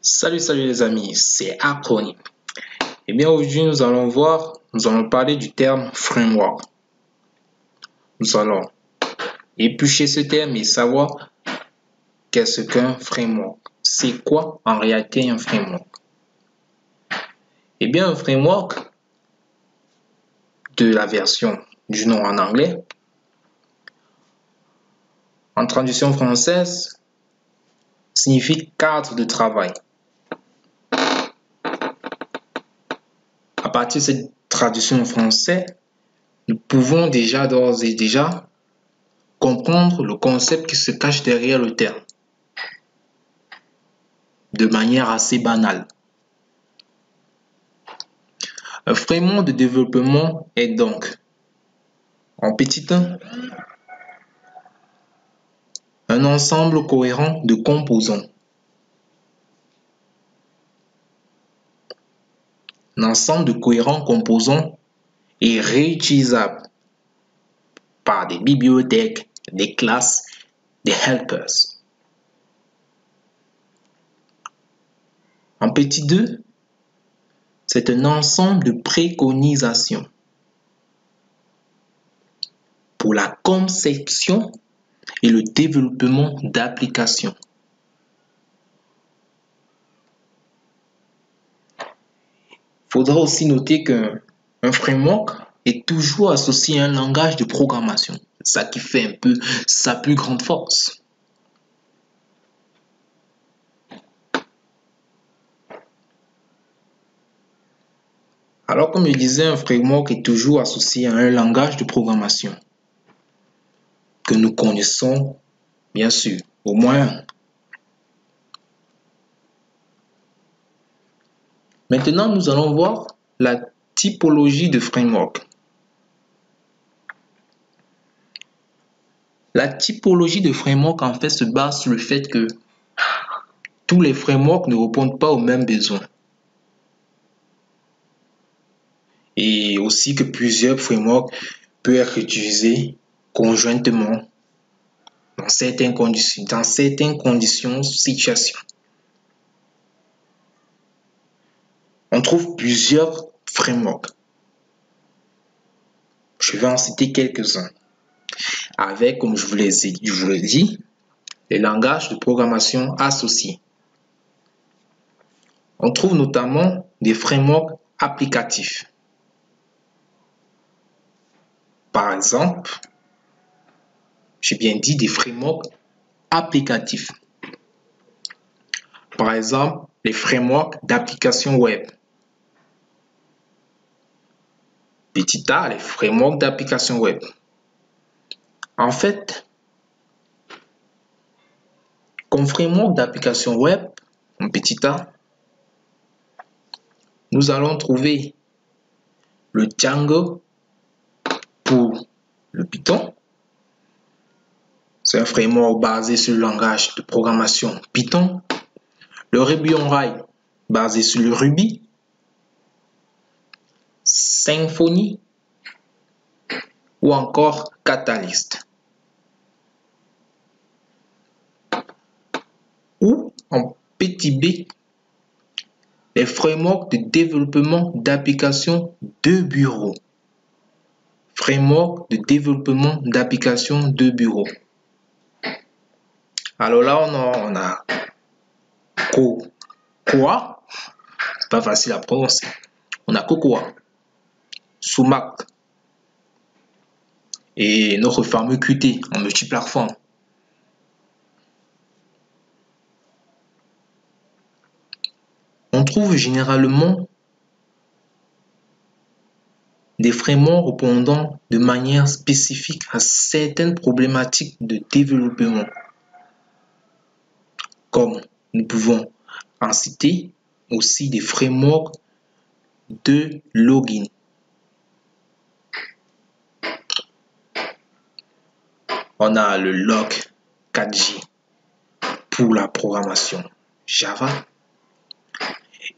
Salut les amis, c'est Acronyme. Et bien aujourd'hui nous allons parler du terme framework. Nous allons éplucher ce terme et savoir qu'est-ce qu'un framework. C'est quoi en réalité un framework? Eh bien un framework, de la version du nom en anglais, en traduction française, signifie cadre de travail. À partir de cette traduction en français, nous pouvons d'ores et déjà comprendre le concept qui se cache derrière le terme de manière assez banale. Un framework de développement est donc, en petit 1, un ensemble cohérent de composants. L'ensemble de cohérents composants est réutilisable par des bibliothèques, des classes, des helpers. En petit 2, c'est un ensemble de préconisations pour la conception et le développement d'applications. Il faudra aussi noter qu'un framework est toujours associé à un langage de programmation. C'est ça qui fait un peu sa plus grande force. Alors, comme je disais, un framework est toujours associé à un langage de programmation que nous connaissons, bien sûr, au moins un. Maintenant, nous allons voir la typologie de framework. La typologie de framework, en fait, se base sur le fait que tous les frameworks ne répondent pas aux mêmes besoins. Et aussi que plusieurs frameworks peuvent être utilisés conjointement dans certaines conditions, situations. On trouve plusieurs frameworks. Je vais en citer quelques-uns. Avec, comme je vous l'ai dit, les langages de programmation associés. On trouve notamment des frameworks applicatifs. Par exemple, j'ai bien dit des frameworks applicatifs. Par exemple, les frameworks d'application web. Petit a, les frameworks d'application web. En fait, comme framework d'application web, en petit a, nous allons trouver le Django pour le Python. C'est un framework basé sur le langage de programmation Python. Le Ruby on Rails, basé sur le Ruby. Symfony ou encore Catalyst. Ou en petit b, les frameworks de développement d'applications de bureau. Framework de développement d'applications de bureau. Alors là, on a Cocoa, c'est pas facile à prononcer. On a Cocoa, Sumac et notre fameux Qt en multiplateforme. On trouve généralement des frameworks répondant de manière spécifique à certaines problématiques de développement. Comme nous pouvons en citer aussi des frameworks de login. On a le Log4j pour la programmation Java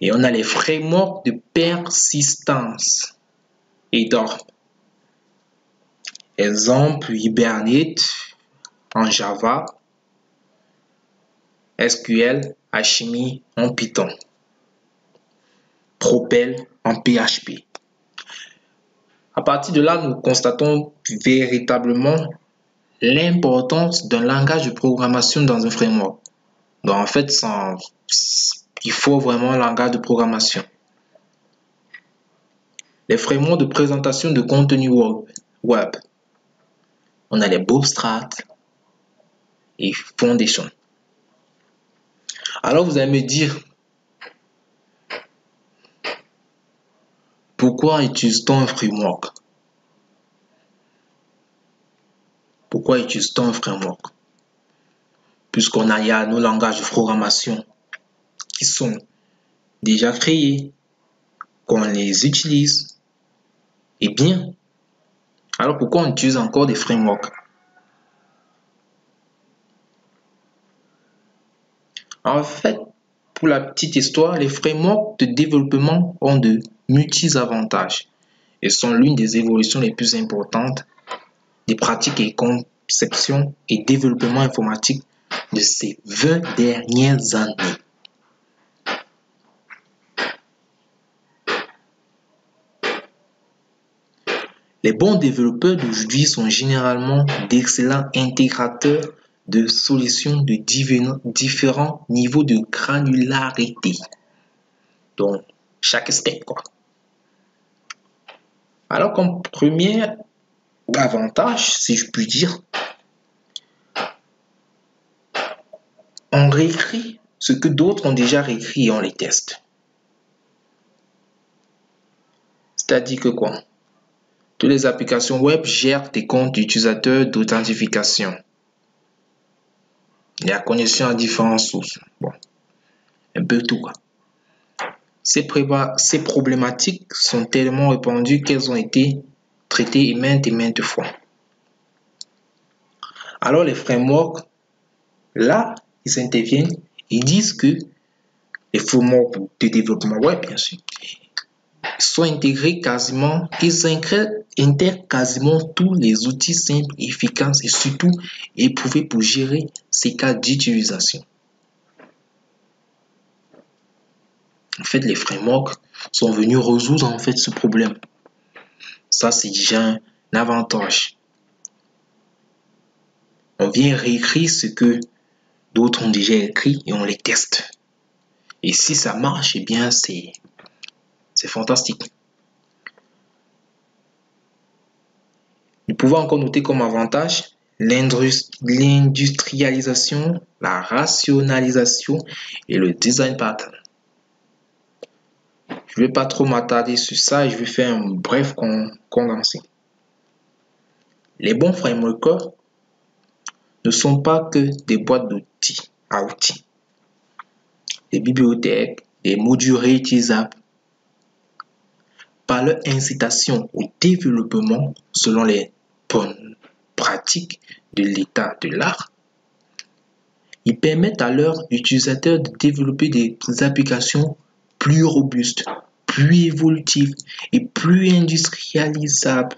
Et on a les frameworks de persistance et d'ordre. Exemple, Hibernate en Java, SQL, Alchemy en Python, Propel en PHP. À partir de là, nous constatons véritablement l'importance d'un langage de programmation dans un framework. Donc en fait, il faut vraiment un langage de programmation. Les frameworks de présentation de contenu web. On a les Bootstrap et Foundation. Alors vous allez me dire, pourquoi utilise-t-on un framework? Pourquoi utilise-t-on un framework? Puisqu'on a y a nos langages de programmation qui sont déjà créés, qu'on les utilise, et bien, alors pourquoi on utilise encore des frameworks? En fait, pour la petite histoire, les frameworks de développement ont de multiples avantages et sont l'une des évolutions les plus importantes des pratiques et conception et développement informatique de ces 20 dernières années. Les bons développeurs d'aujourd'hui sont généralement d'excellents intégrateurs de solutions de différents niveaux de granularité. Donc, chaque step, quoi. Alors, comme premier avantage, si je puis dire, on réécrit ce que d'autres ont déjà réécrit et on les teste. C'est-à-dire que quoi? Toutes les applications web gèrent des comptes d'utilisateurs d'authentification. La connexion à différentes sources. Bon, un peu tout, quoi. Ces problématiques sont tellement répandues qu'elles ont été traitées maintes fois. Alors les frameworks, là, ils interviennent, ils disent que les frameworks de développement web, bien sûr, sont intégrés quasiment, ils intègrent quasiment tous les outils simples, efficaces et surtout éprouvés pour gérer ces cas d'utilisation. En fait, les frameworks sont venus résoudre en fait ce problème. Ça, c'est déjà un avantage. On vient réécrire ce que d'autres ont déjà écrit et on les teste. Et si ça marche, eh bien, c'est fantastique. Nous pouvons encore noter comme avantage l'industrialisation, la rationalisation et le design pattern. Je ne vais pas trop m'attarder sur ça et je vais faire un bref condensé. Les bons frameworks ne sont pas que des boîtes d'outils à outils, des bibliothèques, des modules réutilisables. Par leur incitation au développement selon les bonnes pratiques de l'état de l'art, ils permettent à leurs utilisateurs de développer des applications plus robustes, plus évolutives et plus industrialisables.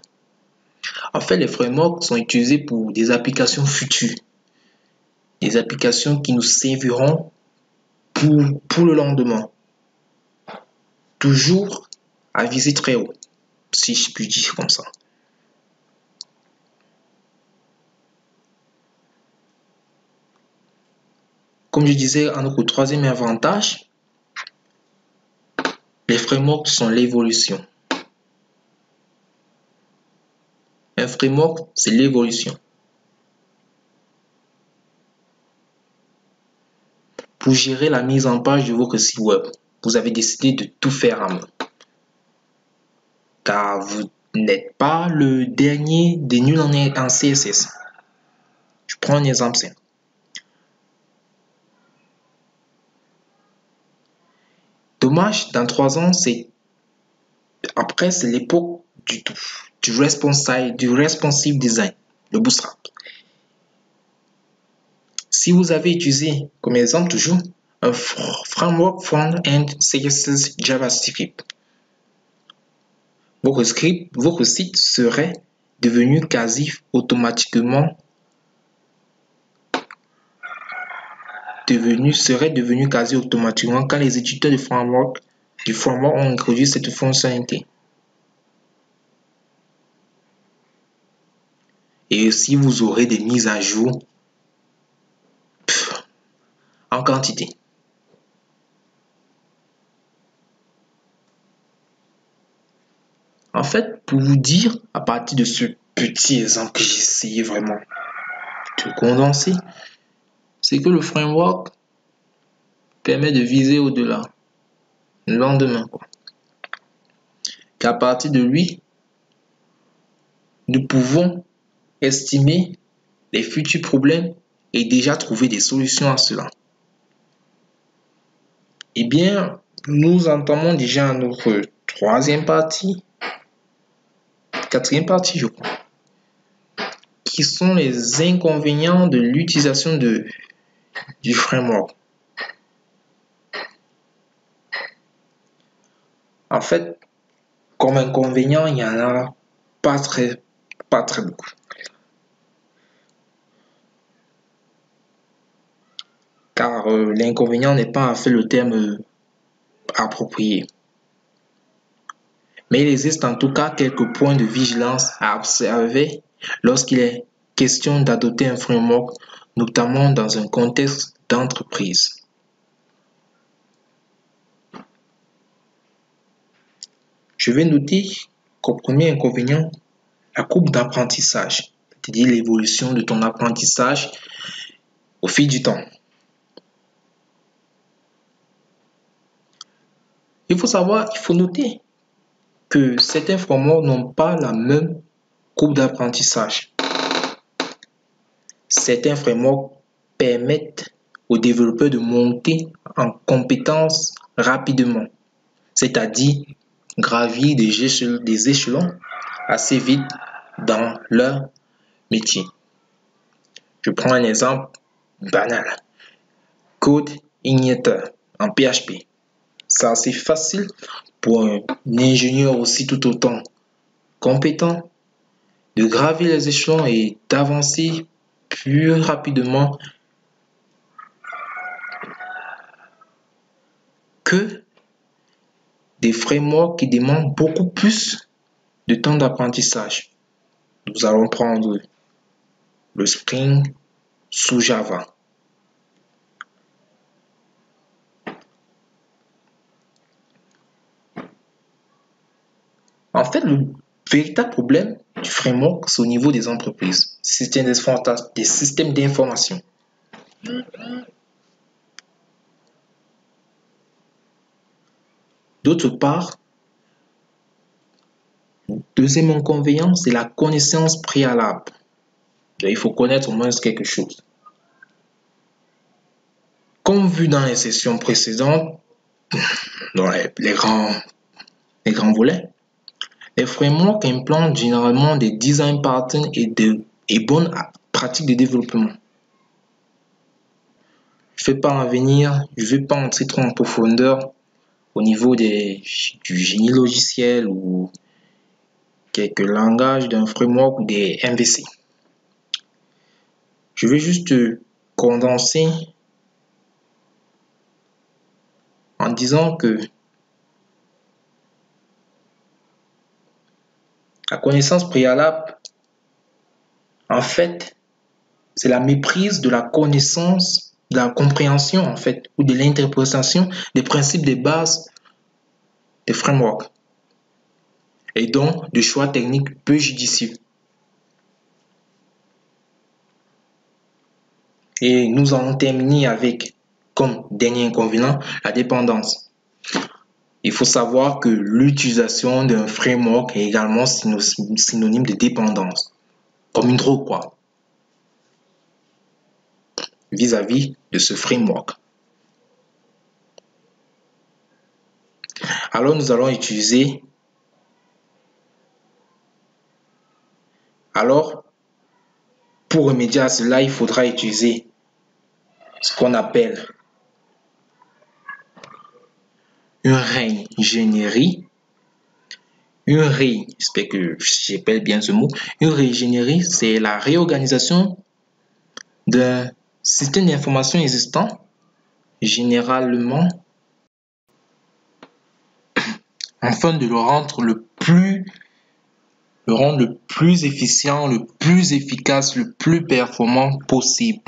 En fait, les frameworks sont utilisés pour des applications futures, des applications qui nous serviront pour le lendemain. Toujours à viser très haut, si je puis dire comme ça. Comme je disais, en notre troisième avantage, les frameworks sont l'évolution. Un framework, c'est l'évolution. Pour gérer la mise en page de votre site web, vous avez décidé de tout faire à main. Car vous n'êtes pas le dernier des nuls en CSS. Je prends un exemple simple. Dommage, dans 3 ans, c'est l'époque du responsive design, le Bootstrap. Si vous avez utilisé, comme exemple toujours, un framework front-end CSS JavaScript. Votre site serait devenu quasi automatiquement quand les éditeurs du framework ont introduit cette fonctionnalité. Et aussi, vous aurez des mises à jour en quantité. En fait, pour vous dire, à partir de ce petit exemple que j'ai essayé vraiment de condenser, c'est que le framework permet de viser au-delà, le lendemain. Qu'à partir de lui, nous pouvons estimer les futurs problèmes et déjà trouver des solutions à cela. Eh bien, nous entamons déjà notre quatrième partie, je crois, qui sont les inconvénients de l'utilisation du framework. En fait, comme inconvénient, il n'y en a pas très beaucoup. Car l'inconvénient n'est pas en fait le terme approprié. Mais il existe en tout cas quelques points de vigilance à observer lorsqu'il est question d'adopter un framework, notamment dans un contexte d'entreprise. Je vais noter qu'au premier inconvénient, la courbe d'apprentissage, c'est-à-dire l'évolution de ton apprentissage au fil du temps. Il faut noter que certains frameworks n'ont pas la même courbe d'apprentissage. Certains frameworks permettent aux développeurs de monter en compétences rapidement, c'est-à-dire gravir des échelons assez vite dans leur métier. Je prends un exemple banal. Code Igniter en PHP. C'est assez facile pour un ingénieur aussi tout autant compétent de gravir les échelons et d'avancer plus rapidement que des frameworks qui demandent beaucoup plus de temps d'apprentissage. Nous allons prendre le Spring sous Java. En fait, le véritable problème du framework, c'est au niveau des entreprises, des systèmes d'information. D'autre part, deuxième inconvénient, c'est la connaissance préalable. Donc, il faut connaître au moins quelque chose. Comme vu dans les sessions précédentes, dans les grands volets, les frameworks implantent généralement des design patterns et bonnes pratiques de développement. Je ne vais pas entrer trop en profondeur au niveau du génie logiciel ou quelques langages d'un framework ou des MVC. Je vais juste condenser en disant que la connaissance préalable, en fait, c'est la méprise de la connaissance, de la compréhension, en fait, ou de l'interprétation des principes de base des frameworks et donc de choix techniques peu judicieux. Et nous allons terminer avec, comme dernier inconvénient, la dépendance. Il faut savoir que l'utilisation d'un framework est également synonyme de dépendance, comme une drogue quoi, vis-à-vis de ce framework. Alors nous allons utiliser, pour remédier à cela, il faudra utiliser ce qu'on appelle une réingénierie. J'espère que j'appelle bien ce mot. Une réingénierie, c'est la réorganisation d'un système d'information existant, généralement, afin de le rendre le plus efficient, le plus efficace, le plus performant possible.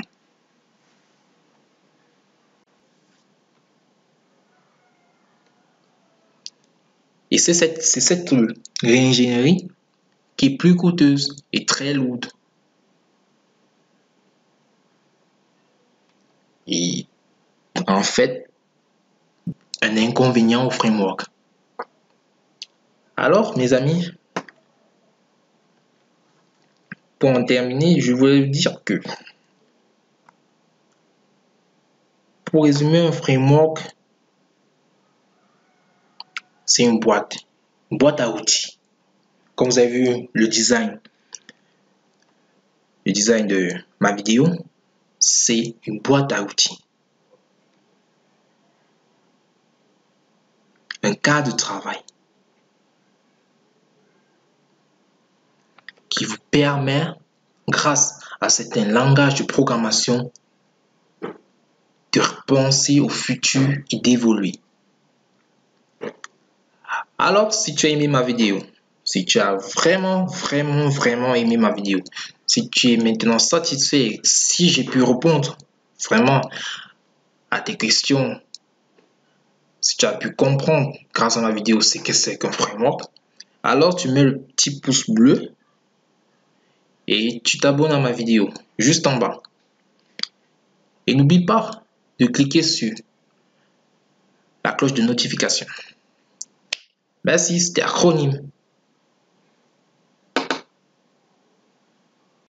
Et c'est cette réingénierie qui est plus coûteuse et très lourde. Et en fait, un inconvénient au framework. Alors, mes amis, pour en terminer, je voulais dire que pour résumer un framework, c'est une boîte à outils. Comme vous avez vu le design de ma vidéo, c'est une boîte à outils. Un cadre de travail qui vous permet, grâce à certains langages de programmation, de penser au futur et d'évoluer. Alors, si tu as aimé ma vidéo, si tu as vraiment aimé ma vidéo, si tu es maintenant satisfait, si j'ai pu répondre vraiment à tes questions, si tu as pu comprendre grâce à ma vidéo ce que c'est qu'un framework, alors tu mets le petit pouce bleu et tu t'abonnes à ma vidéo juste en bas. Et n'oublie pas de cliquer sur la cloche de notification. Merci, c'était Acronyme.